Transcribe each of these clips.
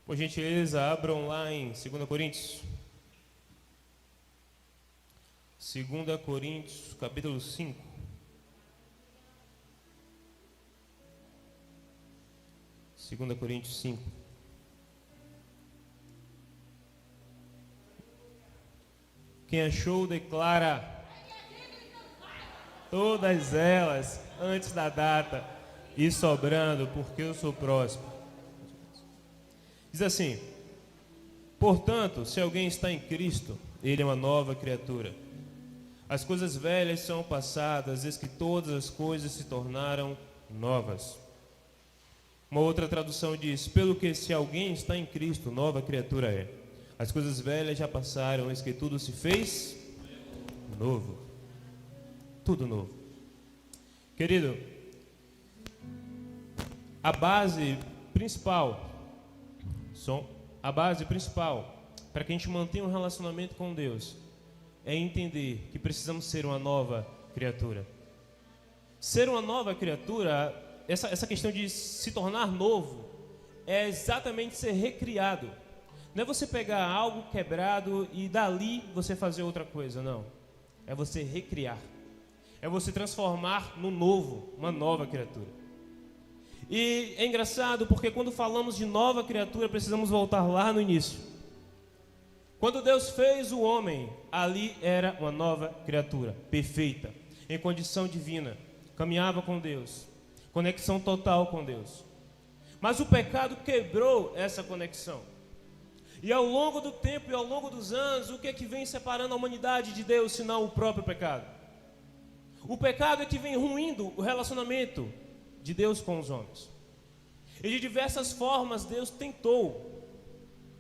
Por gentileza, abram lá em 2 Coríntios. 2 Coríntios, capítulo 5. Segunda Coríntios 5. Quem achou, declara todas elas antes da data e sobrando, porque eu sou próspero. Diz assim: portanto, se alguém está em Cristo, ele é uma nova criatura. As coisas velhas são passadas, eis que todas as coisas se tornaram novas. Uma outra tradução diz: pelo que se alguém está em Cristo, nova criatura é. As coisas velhas já passaram, eis que tudo se fez novo. Tudo novo. Querido, a base principal para que a gente mantenha um relacionamento com Deus é entender que precisamos ser uma nova criatura. Ser uma nova criatura, essa questão de se tornar novo, é exatamente ser recriado. Não é você pegar algo quebrado e dali você fazer outra coisa, não. É você recriar. É você transformar no novo, uma nova criatura. E é engraçado porque quando falamos de nova criatura, precisamos voltar lá no início. Quando Deus fez o homem, ali era uma nova criatura, perfeita, em condição divina, caminhava com Deus, conexão total com Deus. Mas o pecado quebrou essa conexão. E ao longo do tempo e ao longo dos anos, o que é que vem separando a humanidade de Deus, senão o próprio pecado? O pecado é que vem ruindo o relacionamento de Deus com os homens. E de diversas formas Deus tentou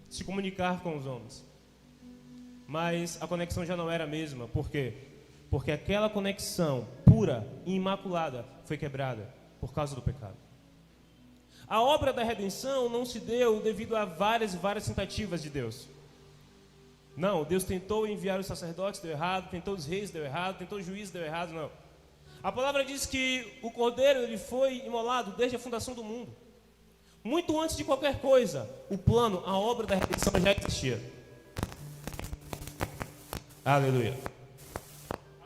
se comunicar com os homens. Mas a conexão já não era a mesma. Por quê? Porque aquela conexão pura e imaculada foi quebrada por causa do pecado. A obra da redenção não se deu devido a várias tentativas de Deus. Não, Deus tentou enviar os sacerdotes, deu errado, tentou os reis, deu errado, tentou os juízes, deu errado, não. A palavra diz que o Cordeiro ele foi imolado desde a fundação do mundo. Muito antes de qualquer coisa, o plano, a obra da redenção já existia. Aleluia.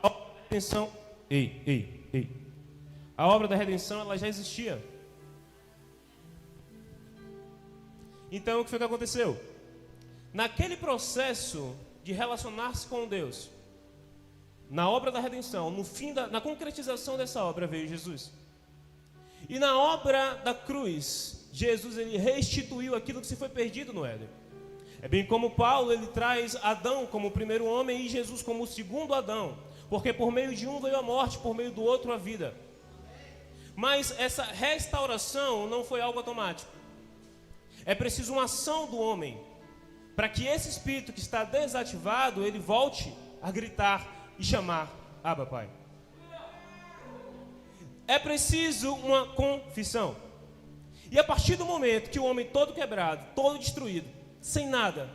A obra da redenção, A obra da redenção ela já existia. Então o que foi que aconteceu? Naquele processo de relacionar-se com Deus, na obra da redenção, na concretização dessa obra veio Jesus. E na obra da cruz, Jesus ele restituiu aquilo que se foi perdido no Éden. É bem como Paulo, ele traz Adão como o primeiro homem e Jesus como o segundo Adão. Porque por meio de um veio a morte, por meio do outro a vida. Mas essa restauração não foi algo automático. É preciso uma ação do homem, para que esse espírito que está desativado, ele volte a gritar e chamar: Abba, Pai. É preciso uma confissão. E a partir do momento que o homem todo quebrado, todo destruído, sem nada,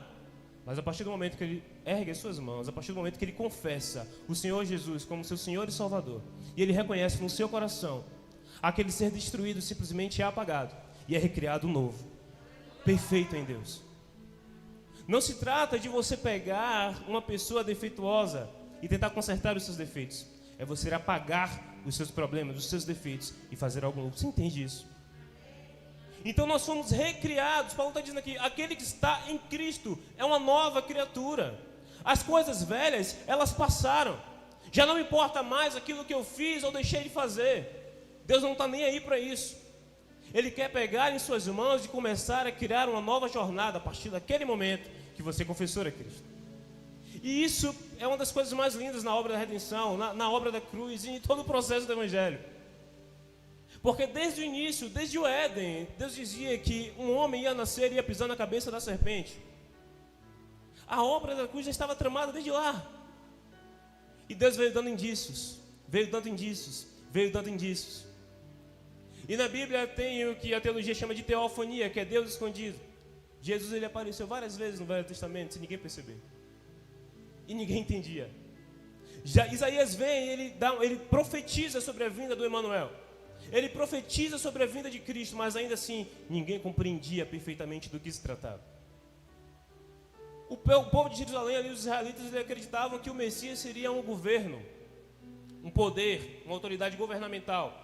mas a partir do momento que ele ergue as suas mãos, a partir do momento que ele confessa o Senhor Jesus como seu Senhor e Salvador, e ele reconhece no seu coração, aquele ser destruído simplesmente é apagado e é recriado novo, perfeito em Deus. Não se trata de você pegar uma pessoa defeituosa e tentar consertar os seus defeitos. É você apagar os seus problemas, os seus defeitos e fazer algo novo. Você entende isso? Então nós fomos recriados. Paulo está dizendo aqui: aquele que está em Cristo é uma nova criatura. As coisas velhas, elas passaram. Já não importa mais aquilo que eu fiz ou deixei de fazer. Deus não está nem aí para isso. Ele quer pegar em suas mãos e começar a criar uma nova jornada a partir daquele momento que você confessou a Cristo. E isso é uma das coisas mais lindas na obra da redenção, na obra da cruz e em todo o processo do Evangelho. Porque desde o início, desde o Éden, Deus dizia que um homem ia nascer e ia pisar na cabeça da serpente. A obra da cruz já estava tramada desde lá. E Deus veio dando indícios, veio dando indícios, veio dando indícios. E na Bíblia tem o que a teologia chama de teofania, que é Deus escondido. Jesus ele apareceu várias vezes no Velho Testamento, sem ninguém perceber. E ninguém entendia. Já Isaías vem e ele profetiza sobre a vinda do Emanuel. ele profetiza sobre a vinda de Cristo, mas ainda assim ninguém compreendia perfeitamente do que se tratava. O povo de Jerusalém, ali, os israelitas, eles acreditavam que o Messias seria um governo, um poder, uma autoridade governamental.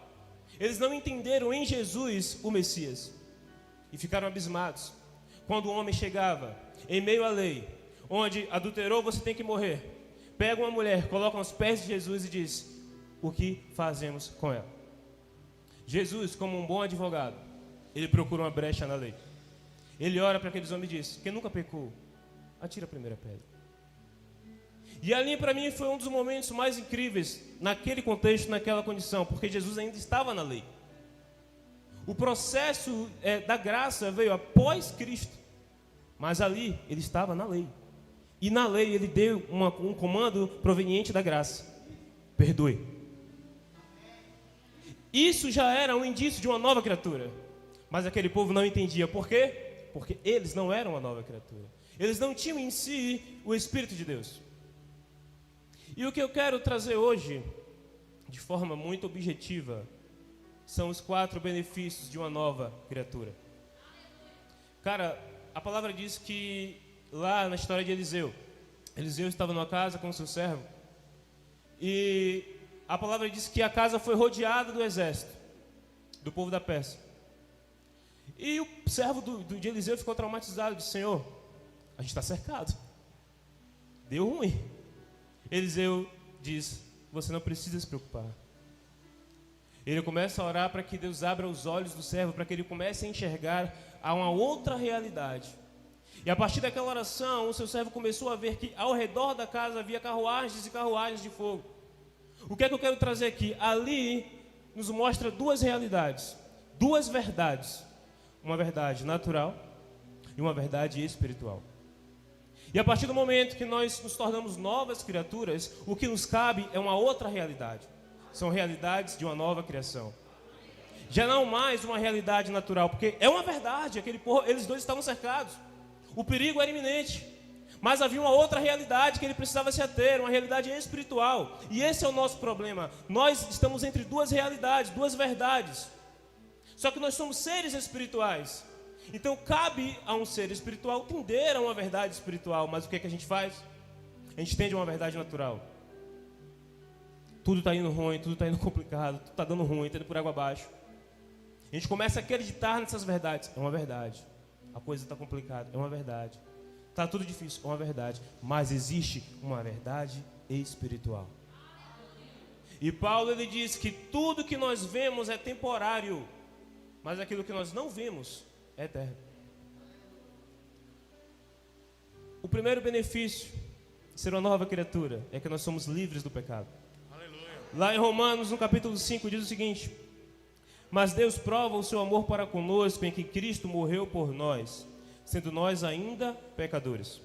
Eles não entenderam em Jesus o Messias e ficaram abismados quando o homem chegava em meio à lei, onde adulterou, você tem que morrer. Pega uma mulher, coloca aos pés de Jesus e diz: o que fazemos com ela? Jesus, como um bom advogado, ele procura uma brecha na lei. Ele ora para aqueles homens e diz: quem nunca pecou, atira a primeira pedra. E ali para mim foi um dos momentos mais incríveis naquele contexto, naquela condição, porque Jesus ainda estava na lei. O processo da graça veio após Cristo, mas ali ele estava na lei. E na lei ele deu um comando proveniente da graça: perdoe. Isso já era um indício de uma nova criatura, mas aquele povo não entendia. Por quê? Porque eles não eram uma nova criatura. Eles não tinham em si o Espírito de Deus. E o que eu quero trazer hoje, de forma muito objetiva, são os 4 benefícios de uma nova criatura. Cara, a palavra diz que lá na história de Eliseu estava numa casa com o seu servo, e a palavra diz que a casa foi rodeada do exército, do povo da Pérsia. E o servo de Eliseu ficou traumatizado, disse: Senhor, a gente está cercado, deu ruim. Eliseu diz: você não precisa se preocupar. Ele começa a orar para que Deus abra os olhos do servo, para que ele comece a enxergar a uma outra realidade. E a partir daquela oração, o seu servo começou a ver que ao redor da casa havia carruagens e carruagens de fogo. O que é que eu quero trazer aqui? Ali nos mostra 2 realidades, 2 verdades. Uma verdade natural e uma verdade espiritual. E a partir do momento que nós nos tornamos novas criaturas, o que nos cabe é uma outra realidade. São realidades de uma nova criação. Já não mais uma realidade natural, porque é uma verdade, eles 2 estavam cercados. O perigo era iminente, mas havia uma outra realidade que ele precisava se ater, uma realidade espiritual. E esse é o nosso problema. Nós estamos entre 2 realidades, 2 verdades. Só que nós somos seres espirituais. Então cabe a um ser espiritual tender a uma verdade espiritual. Mas o que é que a gente faz? A gente tende a uma verdade natural. Tudo está indo ruim, tudo está indo complicado, tudo está dando ruim, está indo por água abaixo. A gente começa a acreditar nessas verdades. É uma verdade. A coisa está complicada. É uma verdade. Está tudo difícil. É uma verdade. Mas existe uma verdade espiritual. E Paulo, ele diz que tudo que nós vemos é temporário, mas aquilo que nós não vemos é eterno. O primeiro benefício de ser uma nova criatura é que nós somos livres do pecado. Aleluia. Lá em Romanos, no capítulo 5, diz o seguinte: mas Deus prova o seu amor para conosco em que Cristo morreu por nós, sendo nós ainda pecadores.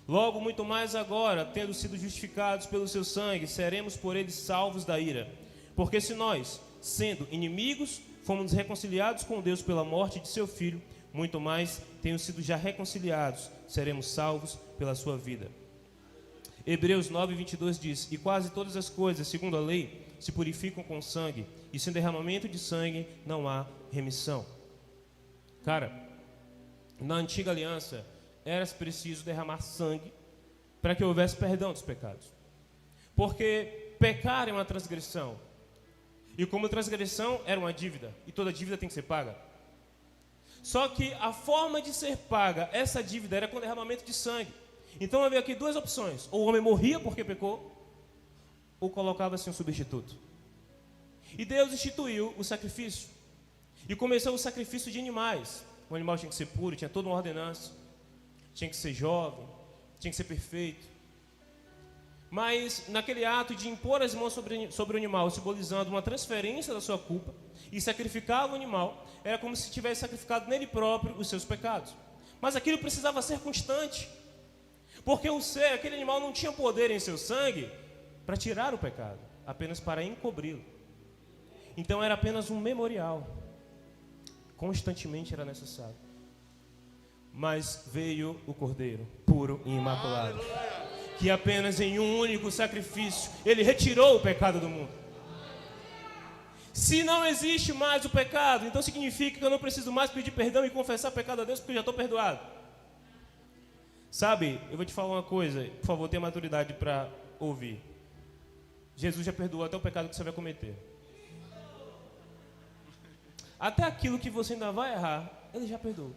Logo, muito mais agora, tendo sido justificados pelo seu sangue, seremos por ele salvos da ira. Porque se nós, sendo inimigos, fomos reconciliados com Deus pela morte de seu Filho, muito mais, tendo sido já reconciliados, seremos salvos pela sua vida. Hebreus 9:22 diz: e quase todas as coisas, segundo a lei, se purificam com sangue, e sem derramamento de sangue não há remissão. Cara, na antiga aliança, era preciso derramar sangue para que houvesse perdão dos pecados. Porque pecar é uma transgressão. E como transgressão era uma dívida, e toda dívida tem que ser paga. Só que a forma de ser paga essa dívida era com derramamento de sangue. Então havia aqui 2 opções: ou o homem morria porque pecou, ou colocava-se um substituto. E Deus instituiu o sacrifício. E começou o sacrifício de animais. O animal tinha que ser puro, tinha toda uma ordenança. Tinha que ser jovem, tinha que ser perfeito. Mas naquele ato de impor as mãos sobre o animal, simbolizando uma transferência da sua culpa, e sacrificava o animal, era como se tivesse sacrificado nele próprio os seus pecados. Mas aquilo precisava ser constante, porque aquele animal não tinha poder em seu sangue para tirar o pecado, apenas para encobri-lo. Então era apenas um memorial. Constantemente era necessário. Mas veio o Cordeiro, puro e imaculado, que apenas em um único sacrifício ele retirou o pecado do mundo. Se não existe mais o pecado, então significa que eu não preciso mais pedir perdão e confessar pecado a Deus porque eu já estou perdoado. Sabe, eu vou te falar uma coisa, por favor, tenha maturidade para ouvir. Jesus já perdoou até o pecado que você vai cometer. Até aquilo que você ainda vai errar, Ele já perdoou.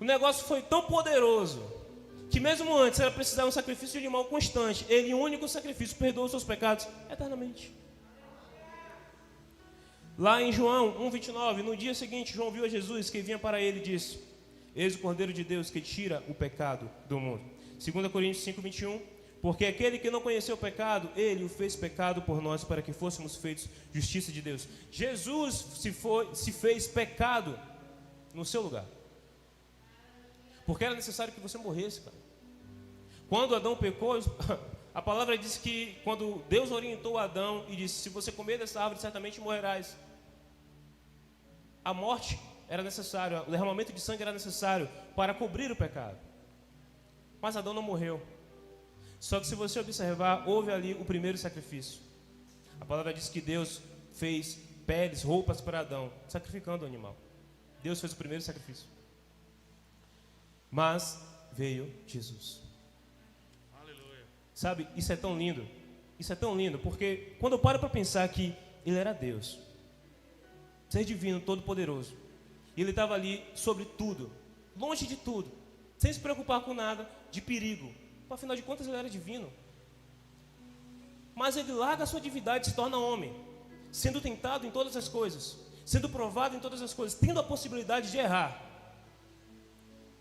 O negócio foi tão poderoso que mesmo antes era precisar um sacrifício de animal constante. Ele, o único sacrifício, perdoou os seus pecados eternamente. Lá em João 1,29, no dia seguinte, João viu a Jesus que vinha para ele e disse: eis o Cordeiro de Deus que tira o pecado do mundo. 2 Coríntios 5,21, porque aquele que não conheceu o pecado, Ele o fez pecado por nós, para que fôssemos feitos justiça de Deus. Jesus se fez pecado no seu lugar, porque era necessário que você morresse, cara. Quando Adão pecou, a palavra diz que quando Deus orientou Adão e disse: se você comer dessa árvore, certamente morrerás. A morte era necessária, o derramamento de sangue era necessário para cobrir o pecado. Mas Adão não morreu. Só que se você observar, houve ali o primeiro sacrifício. A palavra diz que Deus fez peles, roupas para Adão, sacrificando o animal. Deus fez o primeiro sacrifício. Mas veio Jesus. Aleluia. Sabe, isso é tão lindo. Isso é tão lindo, porque quando eu paro para pensar que Ele era Deus, ser divino, todo-poderoso, e Ele estava ali sobre tudo, longe de tudo, sem se preocupar com nada de perigo. Afinal de contas, Ele era divino. Mas Ele larga a sua divindade e se torna homem, sendo tentado em todas as coisas, sendo provado em todas as coisas, tendo a possibilidade de errar.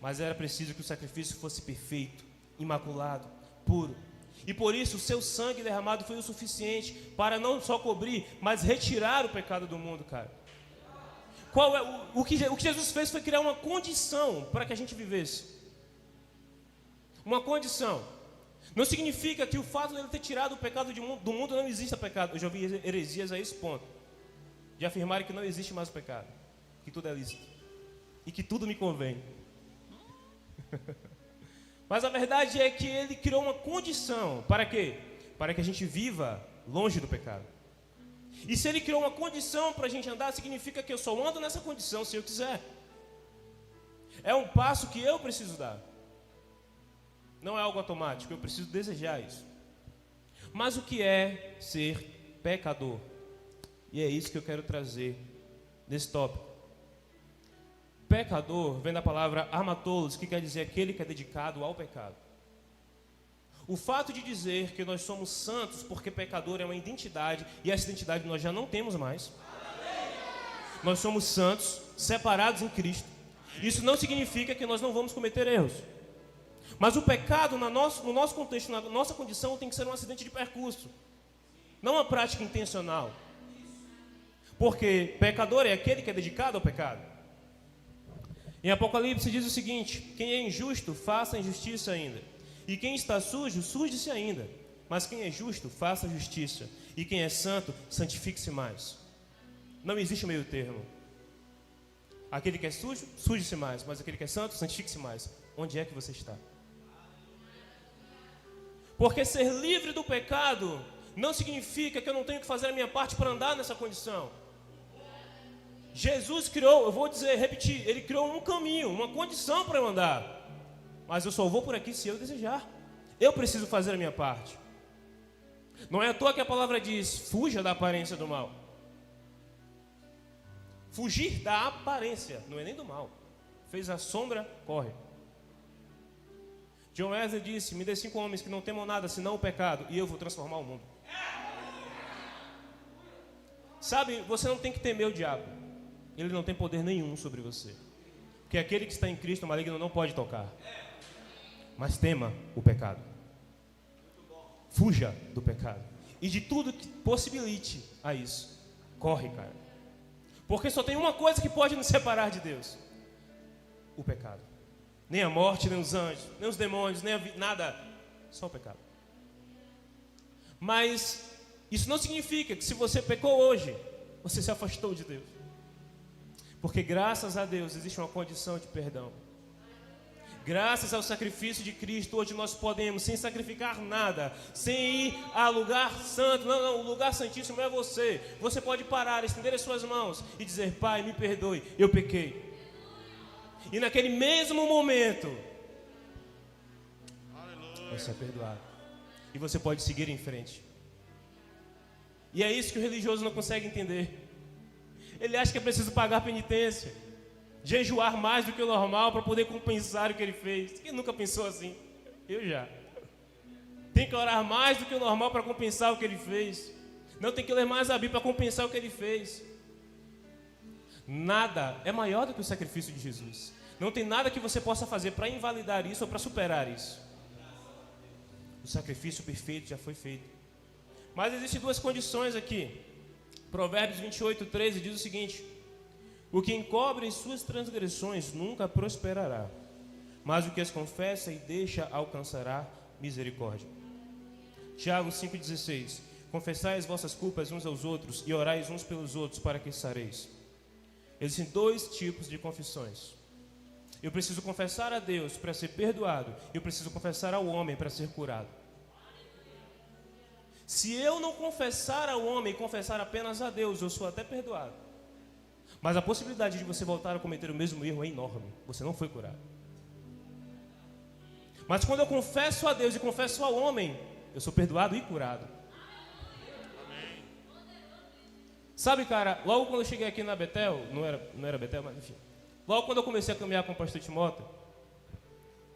Mas era preciso que o sacrifício fosse perfeito, imaculado, puro. E por isso o seu sangue derramado foi o suficiente para não só cobrir, mas retirar o pecado do mundo, cara. O que Jesus fez foi criar uma condição para que a gente vivesse. Uma condição. Não significa que o fato de Ele ter tirado o pecado do mundo não exista pecado. Eu já ouvi heresias a esse ponto, de afirmarem que não existe mais o pecado, que tudo é lícito e que tudo me convém. Mas a verdade é que Ele criou uma condição. Para quê? Para que a gente viva longe do pecado. E se Ele criou uma condição para a gente andar, significa que eu só ando nessa condição se eu quiser. É um passo que eu preciso dar. Não é algo automático, eu preciso desejar isso. Mas o que é ser pecador? E é isso que eu quero trazer nesse tópico. Pecador vem da palavra amatolos, que quer dizer aquele que é dedicado ao pecado. O fato de dizer que nós somos santos porque pecador é uma identidade, e essa identidade nós já não temos mais. Nós somos santos, separados em Cristo. Isso não significa que nós não vamos cometer erros. Mas o pecado, no nosso contexto, na nossa condição, tem que ser um acidente de percurso, não uma prática intencional. Porque pecador é aquele que é dedicado ao pecado. Em Apocalipse diz o seguinte: quem é injusto, faça injustiça ainda. E quem está sujo, suje-se ainda. Mas quem é justo, faça justiça. E quem é santo, santifique-se mais. Não existe meio termo. Aquele que é sujo, suje-se mais. Mas aquele que é santo, santifique-se mais. Onde é que você está? Porque ser livre do pecado não significa que eu não tenho que fazer a minha parte para andar nessa condição. Jesus criou, eu vou repetir, Ele criou um caminho, uma condição para eu andar. Mas eu só vou por aqui se eu desejar. Eu preciso fazer a minha parte. Não é à toa que a palavra diz: fuja da aparência do mal. Fugir da aparência, não é nem do mal. Fez a sombra, corre. John Wesley disse: me dê 5 homens que não temam nada senão o pecado, e eu vou transformar o mundo. Sabe, você não tem que temer o diabo. Ele não tem poder nenhum sobre você. Porque aquele que está em Cristo, o maligno não pode tocar. Mas tema o pecado. Fuja do pecado. E de tudo que possibilite a isso. Corre, cara. Porque só tem uma coisa que pode nos separar de Deus: o pecado. Nem a morte, nem os anjos, nem os demônios, nem nada. Só o pecado. Mas isso não significa que se você pecou hoje, você se afastou de Deus. Porque graças a Deus existe uma condição de perdão. Graças ao sacrifício de Cristo, hoje nós podemos, sem sacrificar nada, sem ir a lugar santo. Não, o lugar santíssimo é você. Você pode parar, estender as suas mãos e dizer: Pai, me perdoe, eu pequei. E naquele mesmo momento, você é perdoado. E você pode seguir em frente. E é isso que o religioso não consegue entender. Ele acha que é preciso pagar penitência, jejuar mais do que o normal para poder compensar o que ele fez. Quem nunca pensou assim? Eu já. Tem que orar mais do que o normal para compensar o que ele fez. Não, tem que ler mais a Bíblia para compensar o que ele fez. Nada é maior do que o sacrifício de Jesus. Não tem nada que você possa fazer para invalidar isso ou para superar isso. O sacrifício perfeito já foi feito. Mas existem duas condições aqui. Provérbios 28:13 diz o seguinte: o que encobre suas transgressões nunca prosperará, mas o que as confessa e deixa alcançará misericórdia. Tiago 5,16: confessai as vossas culpas uns aos outros e orais uns pelos outros para que sareis. Existem dois tipos de confissões. Eu preciso confessar a Deus para ser perdoado. Eu preciso confessar ao homem para ser curado. Se eu não confessar ao homem e confessar apenas a Deus, eu sou até perdoado. Mas a possibilidade de você voltar a cometer o mesmo erro é enorme. Você não foi curado. Mas quando eu confesso a Deus e confesso ao homem, eu sou perdoado e curado. Amém. Sabe, cara, logo quando eu cheguei aqui na Betel, não era Betel, mas enfim. Logo quando eu comecei a caminhar com o pastor Timóteo,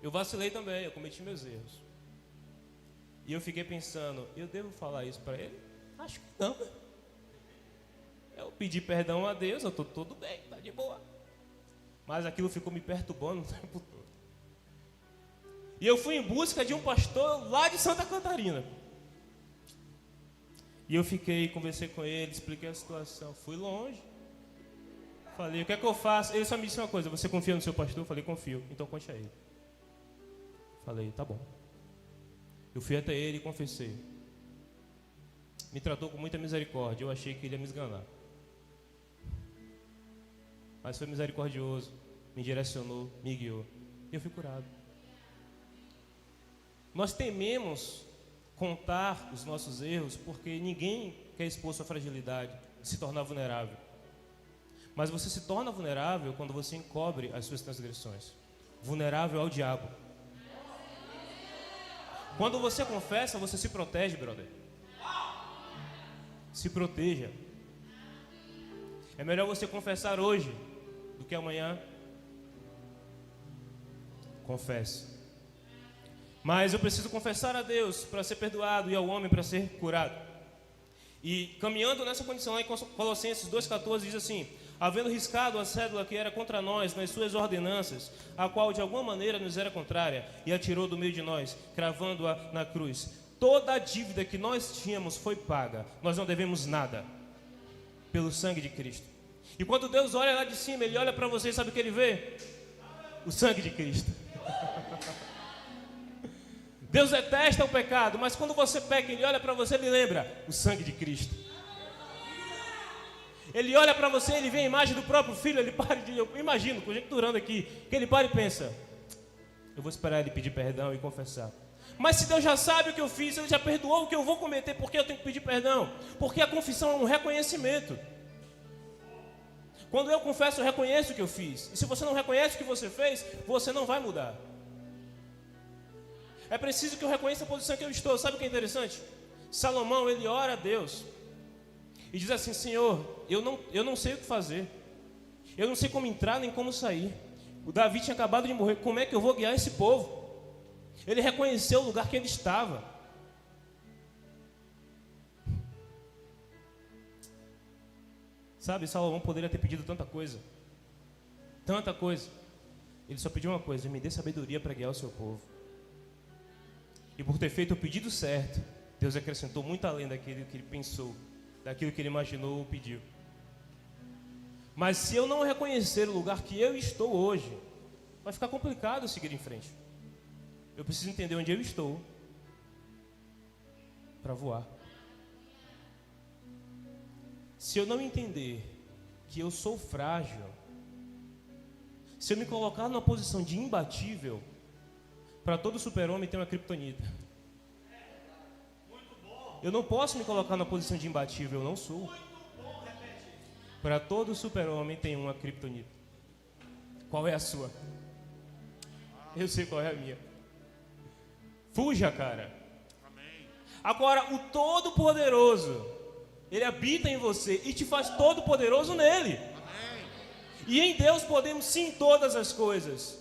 eu vacilei também, eu cometi meus erros. E eu fiquei pensando: eu devo falar isso para ele? Acho que não. Eu pedi perdão a Deus, eu estou tudo bem, está de boa. Mas aquilo ficou me perturbando o tempo todo. E eu fui em busca de um pastor lá de Santa Catarina. E eu conversei com ele, expliquei a situação. Fui longe. Falei: o que é que eu faço? Ele só me disse uma coisa: você confia no seu pastor? Eu falei: confio, então conte a ele. Falei: tá bom. Eu fui até ele e confessei. Me tratou com muita misericórdia. Eu achei que ele ia me esganar, mas foi misericordioso, me direcionou, me guiou. E eu fui curado. Nós tememos contar os nossos erros porque ninguém quer expor sua fragilidade, se tornar vulnerável. Mas você se torna vulnerável quando você encobre as suas transgressões. Vulnerável ao diabo. Quando você confessa, você se protege, brother. Se proteja. É melhor você confessar hoje do que amanhã. Confesse. Mas eu preciso confessar a Deus para ser perdoado e ao homem para ser curado. E caminhando nessa condição, lá em Colossenses 2,14 diz assim: havendo riscado a cédula que era contra nós nas suas ordenanças, a qual de alguma maneira nos era contrária, e a tirou do meio de nós, cravando-a na cruz. Toda a dívida que nós tínhamos foi paga. Nós não devemos nada, pelo sangue de Cristo. E quando Deus olha lá de cima, Ele olha para você e sabe o que Ele vê? O sangue de Cristo. Deus detesta o pecado, mas quando você peca, Ele olha para você e Ele lembra o sangue de Cristo. Ele olha para você, Ele vê a imagem do próprio Filho. Eu imagino, conjecturando aqui, que Ele para e pensa: eu vou esperar Ele pedir perdão e confessar. Mas se Deus já sabe o que eu fiz, Ele já perdoou o que eu vou cometer, por que eu tenho que pedir perdão? Porque a confissão é um reconhecimento. Quando eu confesso, eu reconheço o que eu fiz. E se você não reconhece o que você fez, você não vai mudar. É preciso que eu reconheça a posição que eu estou. Sabe o que é interessante? Salomão, ele ora a Deus e diz assim: Senhor, eu não sei o que fazer. Eu não sei como entrar nem como sair. O Davi tinha acabado de morrer. Como é que eu vou guiar esse povo? Ele reconheceu o lugar que ele estava. Sabe, Salomão poderia ter pedido tanta coisa. Tanta coisa. Ele só pediu uma coisa: me dê sabedoria para guiar o seu povo. E por ter feito o pedido certo, Deus acrescentou muito além daquilo que ele pensou, daquilo que ele imaginou ou pediu. Mas se eu não reconhecer o lugar que eu estou hoje, vai ficar complicado seguir em frente. Eu preciso entender onde eu estou para voar. Se eu não entender que eu sou frágil, se eu me colocar numa posição de imbatível, para todo super-homem tem uma criptonita. Eu não posso me colocar na posição de imbatível, eu não sou. Para todo super-homem tem uma criptonita. Qual é a sua? Eu sei qual é a minha. Fuja, cara. Agora, o Todo-Poderoso, Ele habita em você e te faz todo-poderoso nele. E em Deus podemos sim todas as coisas.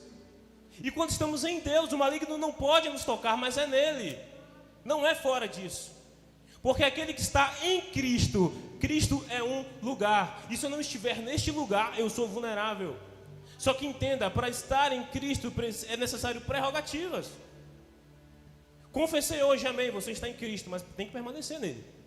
E quando estamos em Deus, o maligno não pode nos tocar, mas é nele. Não é fora disso. Porque aquele que está em Cristo, Cristo é um lugar. E se eu não estiver neste lugar, eu sou vulnerável. Só que entenda, para estar em Cristo é necessário prerrogativas. Confessei hoje, amém, você está em Cristo, mas tem que permanecer nele.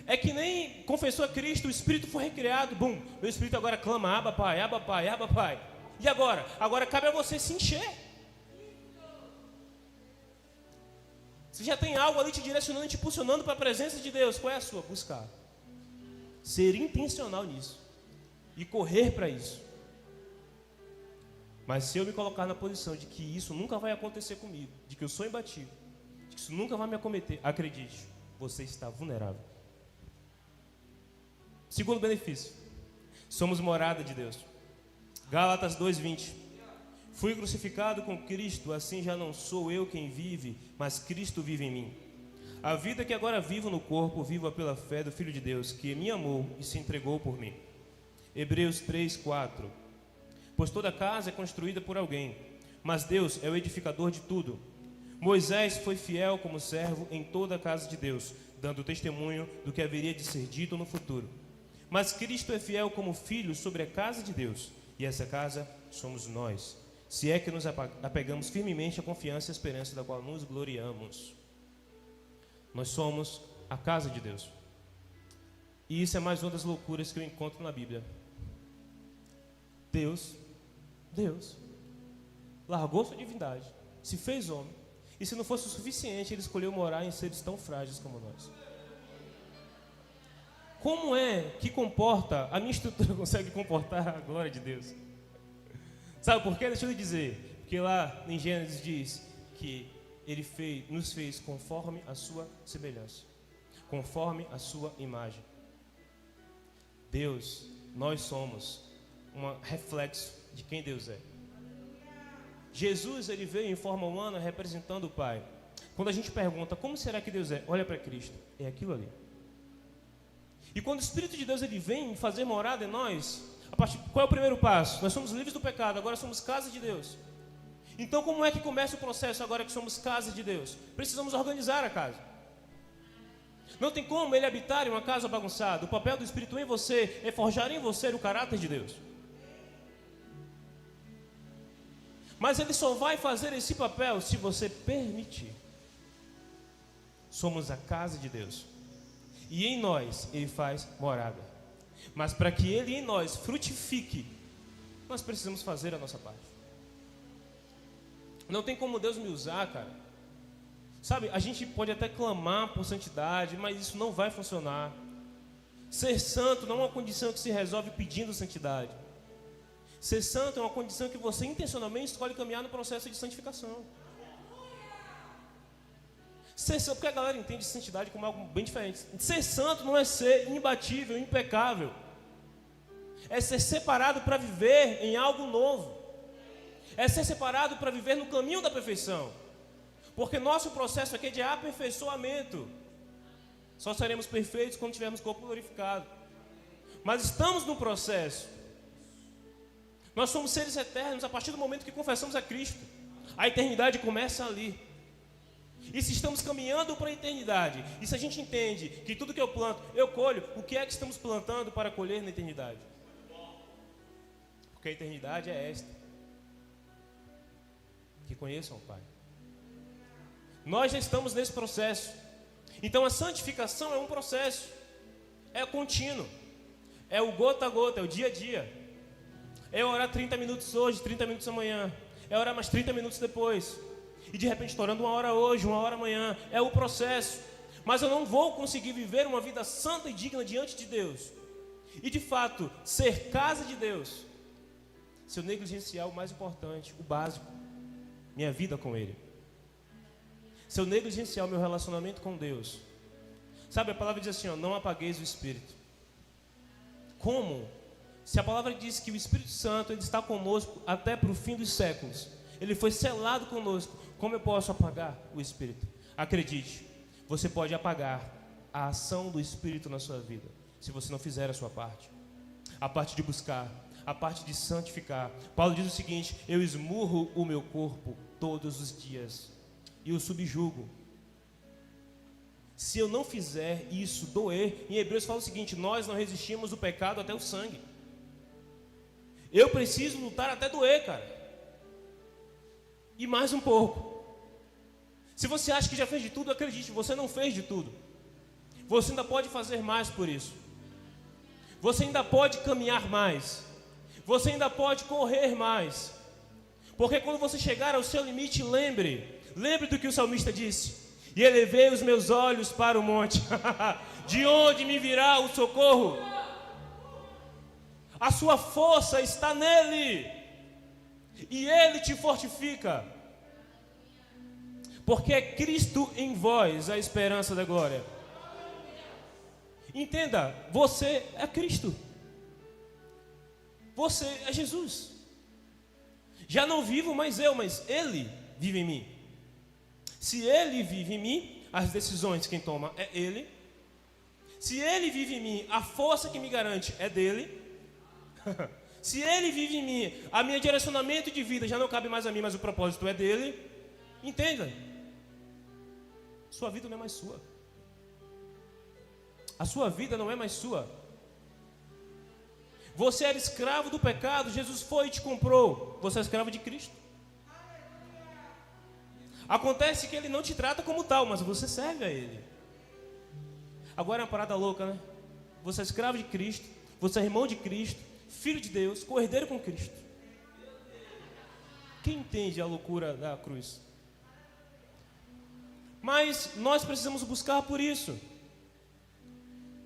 É que nem confessou a Cristo, o Espírito foi recriado, bum, meu Espírito agora clama, Abba Pai, Abba Pai, Abba Pai. E agora? Agora cabe a você se encher. Você já tem algo ali te direcionando, te impulsionando para a presença de Deus. Qual é a sua? Buscar. Ser intencional nisso. E correr para isso. Mas se eu me colocar na posição de que isso nunca vai acontecer comigo, de que eu sou imbatível, de que isso nunca vai me acometer, acredite, você está vulnerável. Segundo benefício, somos morada de Deus. Gálatas 2:20. Fui crucificado com Cristo, assim já não sou eu quem vive, mas Cristo vive em mim. A vida que agora vivo no corpo, vivo pela fé do Filho de Deus, que me amou e se entregou por mim. Hebreus 3:4. Pois toda casa é construída por alguém, mas Deus é o edificador de tudo. Moisés foi fiel como servo em toda a casa de Deus, dando testemunho do que haveria de ser dito no futuro. Mas Cristo é fiel como filho sobre a casa de Deus, e essa casa somos nós, se é que nos apegamos firmemente à confiança e à esperança da qual nos gloriamos. Nós somos a casa de Deus. E isso é mais uma das loucuras que eu encontro na Bíblia. Deus largou sua divindade, se fez homem, e se não fosse o suficiente, Ele escolheu morar em seres tão frágeis como nós. Como é que comporta, a minha estrutura consegue comportar a glória de Deus? Sabe por quê? Deixa eu lhe dizer. Porque lá em Gênesis diz que Ele nos fez conforme a sua semelhança, conforme a sua imagem. Deus, nós somos um reflexo de quem Deus é. Jesus, Ele veio em forma humana representando o Pai. Quando a gente pergunta, como será que Deus é? Olha para Cristo, é aquilo ali. E quando o Espírito de Deus ele vem fazer morada em nós, qual é o primeiro passo? Nós somos livres do pecado, agora somos casa de Deus. Então como é que começa o processo agora que somos casa de Deus? Precisamos organizar a casa. Não tem como Ele habitar em uma casa bagunçada. O papel do Espírito em você é forjar em você o caráter de Deus. Mas Ele só vai fazer esse papel se você permitir. Somos a casa de Deus. E em nós Ele faz morada. Mas para que Ele em nós frutifique, nós precisamos fazer a nossa parte. Não tem como Deus me usar, cara. Sabe, a gente pode até clamar por santidade, mas isso não vai funcionar. Ser santo não é uma condição que se resolve pedindo santidade. Ser santo é uma condição que você intencionalmente escolhe caminhar no processo de santificação. Ser santo, porque a galera entende santidade como algo bem diferente. Ser santo não é ser imbatível, impecável. É ser separado para viver em algo novo. É ser separado para viver no caminho da perfeição. Porque nosso processo aqui é de aperfeiçoamento. Só seremos perfeitos quando tivermos corpo glorificado. Mas estamos no processo. Nós somos seres eternos a partir do momento que confessamos a Cristo. A eternidade começa ali. E se estamos caminhando para a eternidade, e se a gente entende que tudo que eu planto, eu colho, o que é que estamos plantando para colher na eternidade? Porque a eternidade é esta. Que conheçam o Pai. Nós já estamos nesse processo. Então a santificação é um processo. É contínuo. É o gota a gota, é o dia a dia. É orar 30 minutos hoje, 30 minutos amanhã. É orar mais 30 minutos depois. E de repente estou orando 1 hora hoje, 1 hora amanhã. É o processo. Mas eu não vou conseguir viver uma vida santa e digna diante de Deus. E de fato, ser casa de Deus, se eu negligenciar o mais importante, o básico, minha vida com Ele, se eu negligenciar o meu relacionamento com Deus, sabe, a palavra diz assim, ó, não apagueis o Espírito. Como? Se a palavra diz que o Espírito Santo ele está conosco até para o fim dos séculos, ele foi selado conosco, como eu posso apagar o Espírito? Acredite, você pode apagar a ação do Espírito na sua vida, se você não fizer a sua parte. A parte de buscar, a parte de santificar. Paulo diz o seguinte, eu esmurro o meu corpo todos os dias e o subjugo. Se eu não fizer isso, doer, em Hebreus fala o seguinte, nós não resistimos o pecado até o sangue. Eu preciso lutar até doer, cara. E mais um pouco. Se você acha que já fez de tudo, acredite, você não fez de tudo. Você ainda pode fazer mais por isso. Você ainda pode caminhar mais. Você ainda pode correr mais. Porque quando você chegar ao seu limite, lembre do que o salmista disse. E elevei os meus olhos para o monte. De onde me virá o socorro? A sua força está nele. E ele te fortifica. Porque é Cristo em vós a esperança da glória. Entenda, você é Cristo. Você é Jesus. Já não vivo mais eu, mas Ele vive em mim. Se Ele vive em mim, as decisões quem toma é Ele. Se Ele vive em mim, a força que me garante é dele. Se Ele vive em mim, a minha direcionamento de vida já não cabe mais a mim, mas o propósito é dele. Entenda. Sua vida não é mais sua. A sua vida não é mais sua. Você era escravo do pecado, Jesus foi e te comprou. Você é escravo de Cristo. Acontece que Ele não te trata como tal, mas você serve a Ele. Agora é uma parada louca, né? Você é escravo de Cristo, você é irmão de Cristo, filho de Deus, cordeiro com Cristo. Quem entende a loucura da cruz? Mas nós precisamos buscar por isso.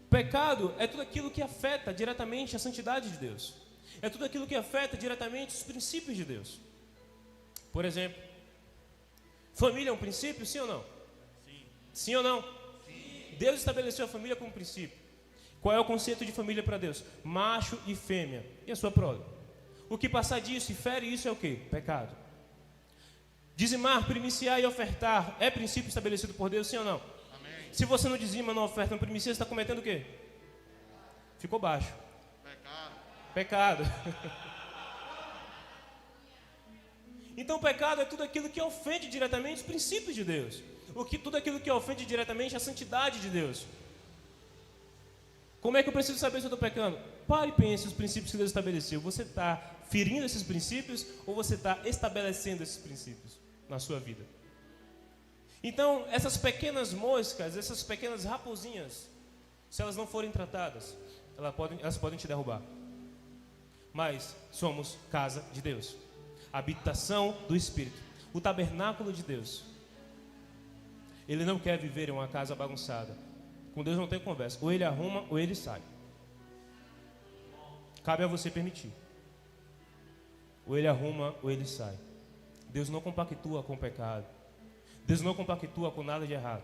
Pecado é tudo aquilo que afeta diretamente a santidade de Deus. É tudo aquilo que afeta diretamente os princípios de Deus. Por exemplo, família é um princípio, sim ou não? Sim. Sim ou não? Sim. Deus estabeleceu a família como princípio. Qual é o conceito de família para Deus? Macho e fêmea. E a sua prole? O que passar disso e fere isso é o quê? Pecado. Dizimar, primiciar e ofertar é princípio estabelecido por Deus, sim ou não? Amém. Se você não dizima, não oferta, não primicia, você está cometendo o quê? Ficou baixo. Pecado. Então o pecado é tudo aquilo que ofende diretamente os princípios de Deus. Tudo aquilo que ofende diretamente a santidade de Deus. Como é que eu preciso saber se eu estou pecando? Pare e pense os princípios que Deus estabeleceu. Você está ferindo esses princípios ou você está estabelecendo esses princípios na sua vida? Então, essas pequenas moscas, essas pequenas raposinhas, se elas não forem tratadas, elas podem te derrubar. Mas somos casa de Deus, habitação do Espírito, o tabernáculo de Deus. Ele não quer viver em uma casa bagunçada. Com Deus não tem conversa. Ou Ele arruma ou Ele sai. Cabe a você permitir. Ou Ele arruma ou Ele sai. Deus não compactua com o pecado. Deus não compactua com nada de errado.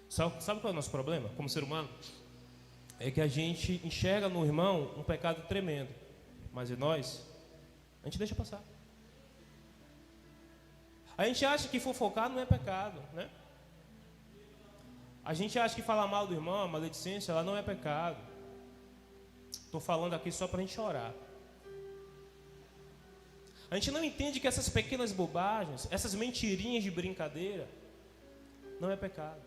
Sabe qual é o nosso problema como ser humano? É que a gente enxerga no irmão um pecado tremendo, mas em nós, a gente deixa passar. A gente acha que fofocar não é pecado, né? A gente acha que falar mal do irmão, a maledicência, ela não é pecado. Estou falando aqui só para a gente chorar. A gente não entende que essas pequenas bobagens, essas mentirinhas de brincadeira, não é pecado.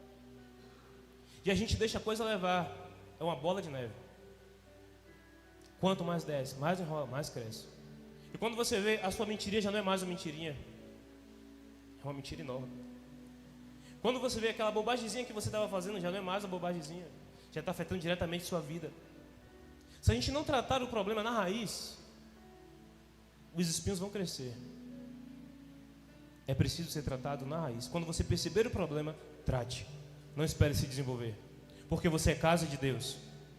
E a gente deixa a coisa levar. É uma bola de neve. Quanto mais desce, mais enrola, mais cresce. E quando você vê, a sua mentirinha já não é mais uma mentirinha. É uma mentira enorme. Quando você vê aquela bobagemzinha que você estava fazendo, já não é mais uma bobagemzinha. Já está afetando diretamente a sua vida. Se a gente não tratar o problema na raiz, os espinhos vão crescer. É preciso ser tratado na raiz. Quando você perceber o problema, trate. Não espere se desenvolver. Porque você é casa de Deus,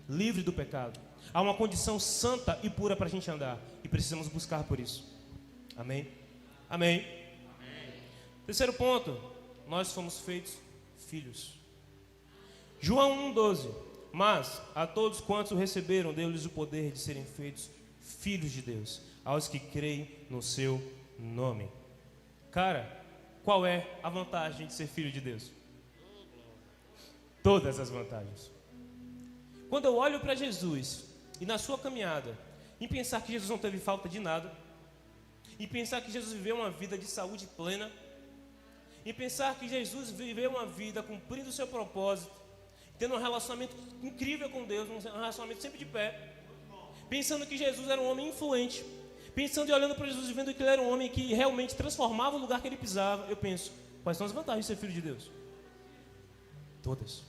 livre do pecado. Há uma condição santa e pura para a gente andar. E precisamos buscar por isso. Amém? Amém. Terceiro ponto. Nós fomos feitos filhos. João 1,12. Mas a todos quantos o receberam, deu-lhes o poder de serem feitos filhos de Deus, aos que creem no seu nome. Cara, qual é a vantagem de ser filho de Deus? Todas as vantagens. Quando eu olho para Jesus e na sua caminhada, em pensar que Jesus não teve falta de nada, em pensar que Jesus viveu uma vida de saúde plena, em pensar que Jesus viveu uma vida cumprindo o seu propósito, tendo um relacionamento incrível com Deus, um relacionamento sempre de pé, pensando que Jesus era um homem influente, pensando e olhando para Jesus e vendo que ele era um homem que realmente transformava o lugar que ele pisava, eu penso, quais são as vantagens de ser filho de Deus? Todas.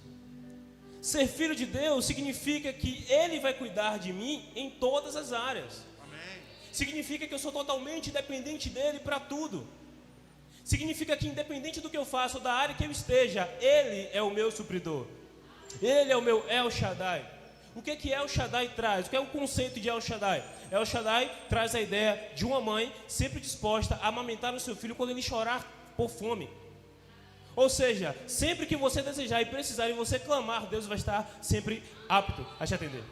Ser filho de Deus significa que Ele vai cuidar de mim em todas as áreas. Amém. Significa que eu sou totalmente dependente dEle para tudo. Significa que independente do que eu faço, da área que eu esteja, Ele é o meu supridor. Ele é o meu El Shaddai. O que El Shaddai traz? O que é o conceito de El Shaddai? El Shaddai traz a ideia de uma mãe sempre disposta a amamentar o seu filho quando ele chorar por fome. Ou seja, sempre que você desejar e precisar e você clamar, Deus vai estar sempre apto a te atender.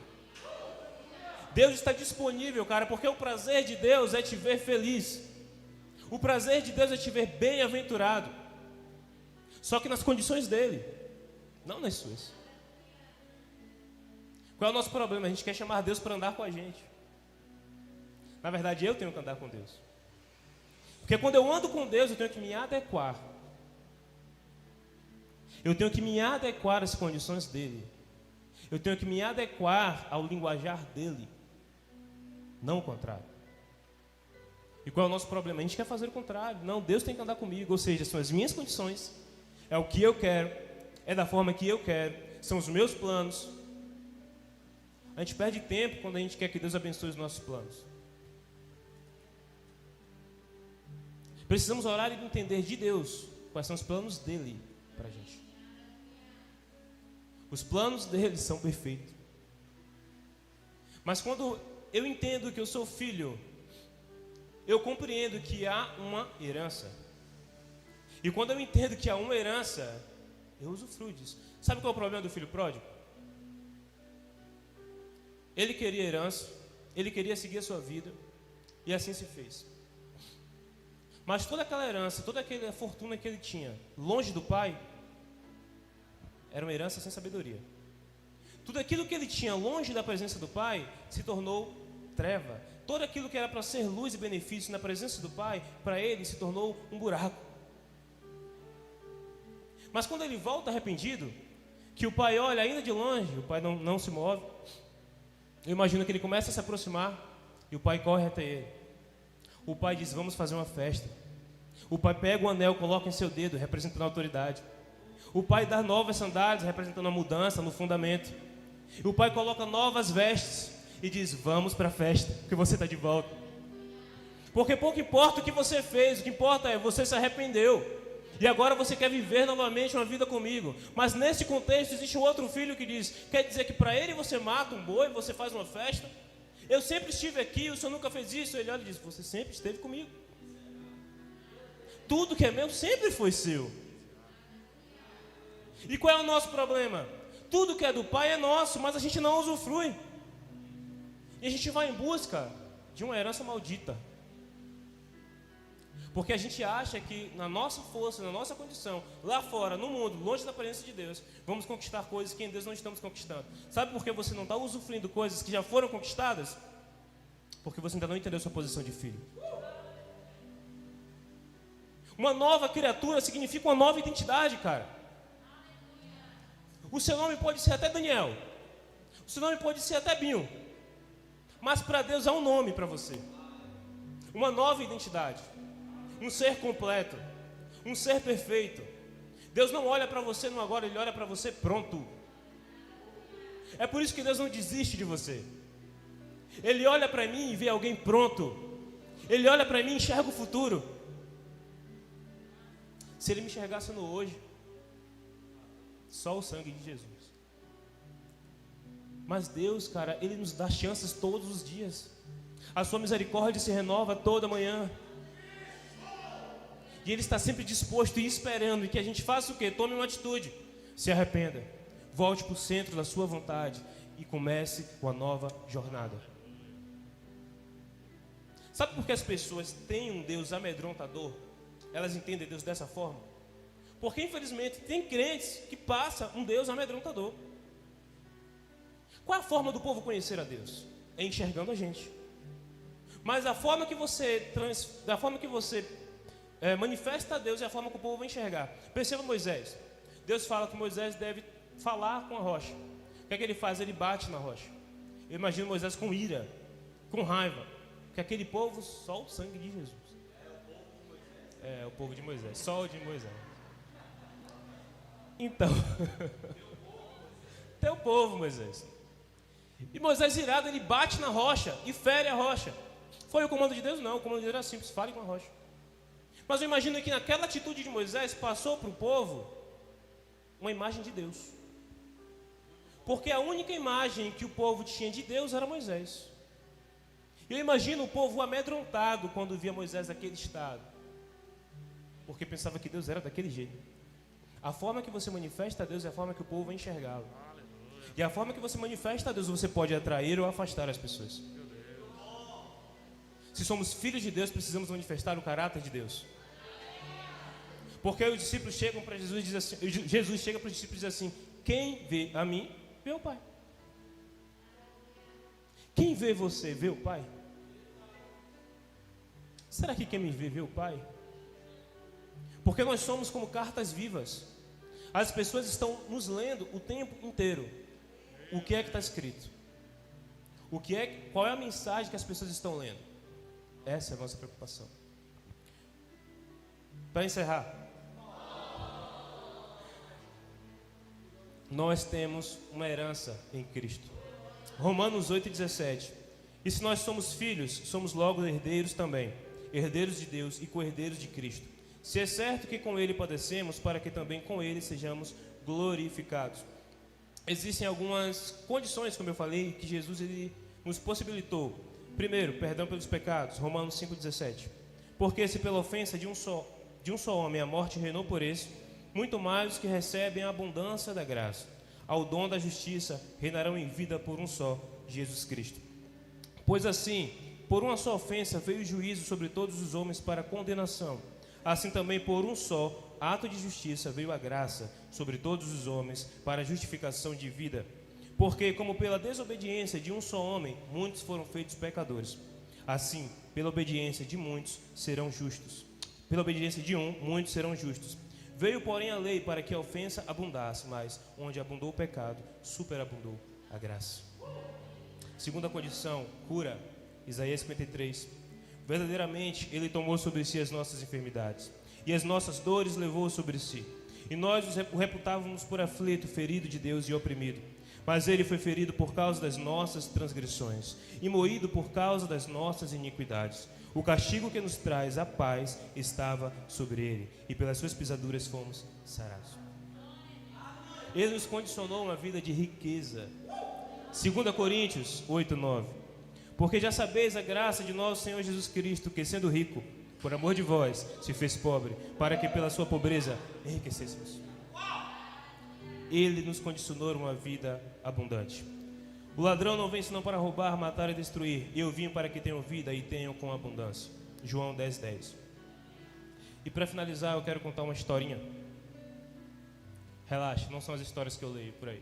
Deus está disponível, cara, porque o prazer de Deus é te ver feliz. O prazer de Deus é te ver bem-aventurado. Só que nas condições dele, não nas suas. Qual é o nosso problema? A gente quer chamar Deus para andar com a gente. Na verdade, eu tenho que andar com Deus. Porque quando eu ando com Deus, eu tenho que me adequar. Eu tenho que me adequar às condições dele. Eu tenho que me adequar ao linguajar dele. Não o contrário. E qual é o nosso problema? A gente quer fazer o contrário. Não, Deus tem que andar comigo. Ou seja, são as minhas condições. É o que eu quero. É da forma que eu quero. São os meus planos. A gente perde tempo quando a gente quer que Deus abençoe os nossos planos. Precisamos orar e entender de Deus quais são os planos dele para a gente. Os planos dele são perfeitos. Mas quando eu entendo que eu sou filho, eu compreendo que há uma herança. E quando eu entendo que há uma herança, eu usufruo disso. Sabe qual é o problema do filho pródigo? Ele queria herança, ele queria seguir a sua vida, e assim se fez. Mas toda aquela herança, toda aquela fortuna que ele tinha, longe do pai, era uma herança sem sabedoria. Tudo aquilo que ele tinha longe da presença do pai se tornou treva. Todo aquilo que era para ser luz e benefício na presença do pai, para ele se tornou um buraco. Mas quando ele volta arrependido, que o pai olha ainda de longe, o pai não se move, eu imagino que ele começa a se aproximar e o pai corre até ele. O pai diz, vamos fazer uma festa. O pai pega o anel, coloca em seu dedo, representando a autoridade. O pai dá novas sandálias, representando a mudança no fundamento. O pai coloca novas vestes e diz, vamos para a festa, que você está de volta. Porque pouco importa o que você fez, o que importa é você se arrependeu. E agora você quer viver novamente uma vida comigo. Mas nesse contexto existe um outro filho que diz, quer dizer que para ele você mata um boi, você faz uma festa? Eu sempre estive aqui, o senhor nunca fez isso. Ele olha e diz, você sempre esteve comigo. Tudo que é meu sempre foi seu. E qual é o nosso problema? Tudo que é do pai é nosso, mas a gente não usufrui. E a gente vai em busca de uma herança maldita. Porque a gente acha que na nossa força, na nossa condição, lá fora, no mundo, longe da presença de Deus, vamos conquistar coisas que em Deus não estamos conquistando. Sabe por que você não está usufruindo coisas que já foram conquistadas? Porque você ainda não entendeu sua posição de filho. Uma nova criatura significa uma nova identidade, cara. O seu nome pode ser até Daniel. O seu nome pode ser até Binho. Mas para Deus há um nome para você. Uma nova identidade. Um ser completo. Um ser perfeito. Deus não olha para você no agora, Ele olha para você pronto. É por isso que Deus não desiste de você. Ele olha para mim e vê alguém pronto. Ele olha para mim e enxerga o futuro. Se Ele me enxergasse no hoje, só o sangue de Jesus. Mas Deus, cara, Ele nos dá chances todos os dias. A sua misericórdia se renova toda manhã. E Ele está sempre disposto e esperando que a gente faça o quê? Tome uma atitude. Se arrependa. Volte para o centro da sua vontade e comece uma nova jornada. Sabe por que as pessoas têm um Deus amedrontador? Elas entendem Deus dessa forma? Porque infelizmente tem crentes que passam um Deus amedrontador. Qual é a forma do povo conhecer a Deus? É enxergando a gente. Mas a forma que você manifesta a Deus é a forma que o povo vai enxergar. Perceba Moisés. Deus fala que Moisés deve falar com a rocha. O que é que ele faz? Ele bate na rocha. Eu imagino Moisés com ira, com raiva. Que aquele povo, só o sangue de Jesus. É o povo de Moisés, só o de Moisés. Então, teu povo, Moisés. E Moisés irado, ele bate na rocha e fere a rocha. Foi o comando de Deus? Não, o comando de Deus era simples, fale com a rocha. Mas eu imagino que naquela atitude de Moisés passou para o povo uma imagem de Deus. Porque a única imagem que o povo tinha de Deus era Moisés. Eu imagino o povo amedrontado quando via Moisés naquele estado. Porque pensava que Deus era daquele jeito. A forma que você manifesta a Deus é a forma que o povo vai enxergá-lo. E a forma que você manifesta a Deus, você pode atrair ou afastar as pessoas. Se somos filhos de Deus, precisamos manifestar o caráter de Deus. Porque os discípulos chegam para Jesus e dizem assim, Jesus chega para os discípulos e diz assim: quem vê a mim, vê o Pai. Quem vê você, vê o Pai? Será que quem me vê, vê o Pai? Porque nós somos como cartas vivas. As pessoas estão nos lendo o tempo inteiro. O que é que está escrito? Qual é a mensagem que as pessoas estão lendo? Essa é a nossa preocupação. Para encerrar, nós temos uma herança em Cristo. Romanos 8,17. E se nós somos filhos, somos logo herdeiros também, herdeiros de Deus e co-herdeiros de Cristo. Se é certo que com Ele padecemos, para que também com Ele sejamos glorificados. Existem algumas condições, como eu falei, que Jesus ele nos possibilitou. Primeiro, perdão pelos pecados, Romanos 5,17. Porque se pela ofensa de um só homem a morte reinou por esse, muito mais os que recebem a abundância da graça, ao dom da justiça, reinarão em vida por um só, Jesus Cristo. Pois assim, por uma só ofensa veio o juízo sobre todos os homens para condenação. Assim também por um só ato de justiça veio a graça sobre todos os homens para a justificação de vida. Porque como pela desobediência de um só homem, muitos foram feitos pecadores, assim, pela obediência de muitos serão justos. Pela obediência de muitos serão justos. Veio, porém, a lei para que a ofensa abundasse, mas onde abundou o pecado, superabundou a graça. Segunda condição, cura, Isaías 53. Verdadeiramente, Ele tomou sobre si as nossas enfermidades, e as nossas dores levou sobre si. E nós o reputávamos por aflito, ferido de Deus e oprimido. Mas Ele foi ferido por causa das nossas transgressões, e moído por causa das nossas iniquidades. O castigo que nos traz a paz estava sobre Ele, e pelas suas pisaduras fomos sarados. Ele nos condicionou uma vida de riqueza. 2 Coríntios 8:9. Porque já sabeis a graça de nosso Senhor Jesus Cristo, que sendo rico, por amor de vós, se fez pobre, para que pela sua pobreza enriquecêssemos. Ele nos condicionou uma vida abundante. O ladrão não vem senão para roubar, matar e destruir. Eu vim para que tenham vida e tenham com abundância. João 10:10. E para finalizar, eu quero contar uma historinha. Relaxa, não são as histórias que eu leio por aí.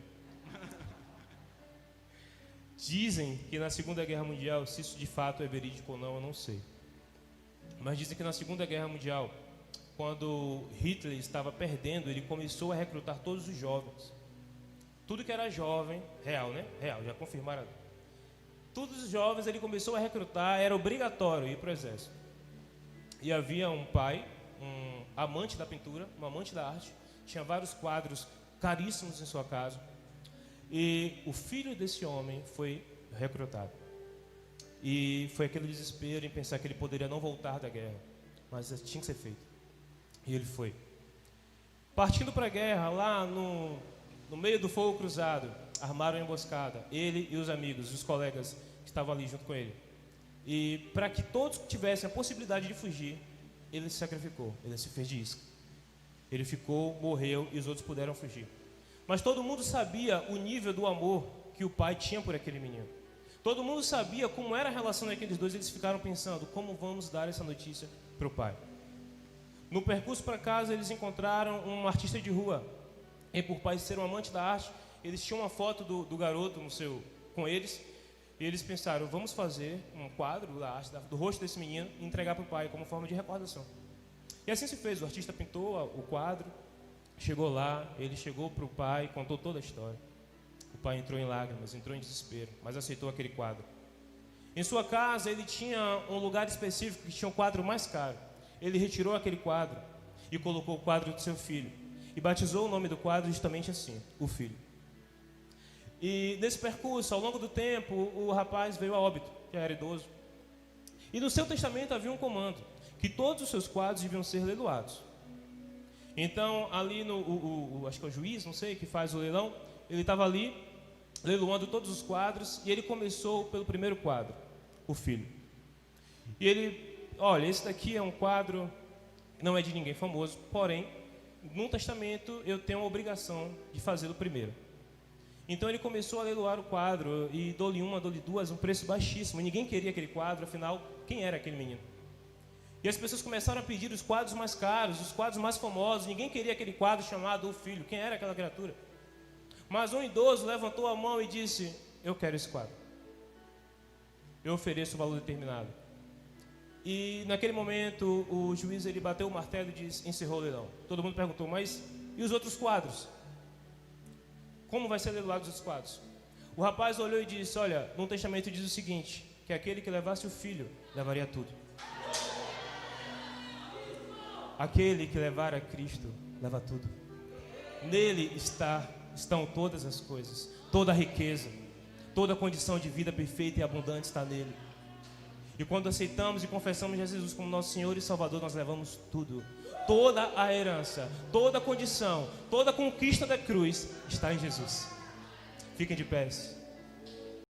Dizem que na Segunda Guerra Mundial, se isso de fato é verídico ou não, eu não sei. Mas dizem que na Segunda Guerra Mundial, quando Hitler estava perdendo, ele começou a recrutar todos os jovens. Tudo que era jovem, real, né? Real, já confirmaram. Todos os jovens ele começou a recrutar, era obrigatório ir para o exército. E havia um pai, um amante da pintura, um amante da arte, tinha vários quadros caríssimos em sua casa. E o filho desse homem foi recrutado. E foi aquele desespero em pensar que ele poderia não voltar da guerra, mas tinha que ser feito. E ele foi. Partindo para a guerra, lá no meio do fogo cruzado, armaram uma emboscada, ele e os amigos, os colegas que estavam ali junto com ele. E para que todos tivessem a possibilidade de fugir, ele se sacrificou, ele se fez de isca. Ele ficou, morreu e os outros puderam fugir. Mas todo mundo sabia o nível do amor que o pai tinha por aquele menino. Todo mundo sabia como era a relação daqueles dois. Eles ficaram pensando, como vamos dar essa notícia para o pai? No percurso para casa, eles encontraram um artista de rua. E por pai ser um amante da arte, eles tinham uma foto do garoto com eles. E eles pensaram, vamos fazer um quadro da arte, do rosto desse menino e entregar para o pai como forma de recordação. E assim se fez. O artista pintou o quadro, chegou lá, ele chegou para o pai, contou toda a história. O pai entrou em lágrimas, entrou em desespero, mas aceitou aquele quadro. Em sua casa, ele tinha um lugar específico que tinha um quadro mais caro. Ele retirou aquele quadro e colocou o quadro do seu filho. E batizou o nome do quadro justamente assim, o filho. E nesse percurso, ao longo do tempo, o rapaz veio a óbito, já era idoso. E no seu testamento havia um comando, que todos os seus quadros deviam ser leiloados. Então, ali acho que é o juiz, não sei, que faz o leilão, ele estava ali, leiloando todos os quadros, e ele começou pelo primeiro quadro, o filho. E ele, olha, esse daqui é um quadro, não é de ninguém famoso, porém, no testamento eu tenho a obrigação de fazê-lo primeiro. Então ele começou a leiloar o quadro, e dou-lhe uma, dou-lhe duas, um preço baixíssimo, ninguém queria aquele quadro, afinal, quem era aquele menino? E as pessoas começaram a pedir os quadros mais caros, os quadros mais famosos, ninguém queria aquele quadro chamado O Filho, quem era aquela criatura? Mas um idoso levantou a mão e disse, eu quero esse quadro. Eu ofereço um valor determinado. E naquele momento o juiz ele bateu o martelo e encerrou o leilão. Todo mundo perguntou, mas e os outros quadros? Como vai ser leiloados os quadros? O rapaz olhou e disse, olha, no testamento diz o seguinte, que aquele que levasse o filho, levaria tudo. Aquele que levar a Cristo, leva tudo. Nele estão todas as coisas, toda a riqueza, toda a condição de vida perfeita e abundante está nele. E quando aceitamos e confessamos Jesus como nosso Senhor e Salvador, nós levamos tudo. Toda a herança, toda a condição, toda a conquista da cruz está em Jesus. Fiquem de pés.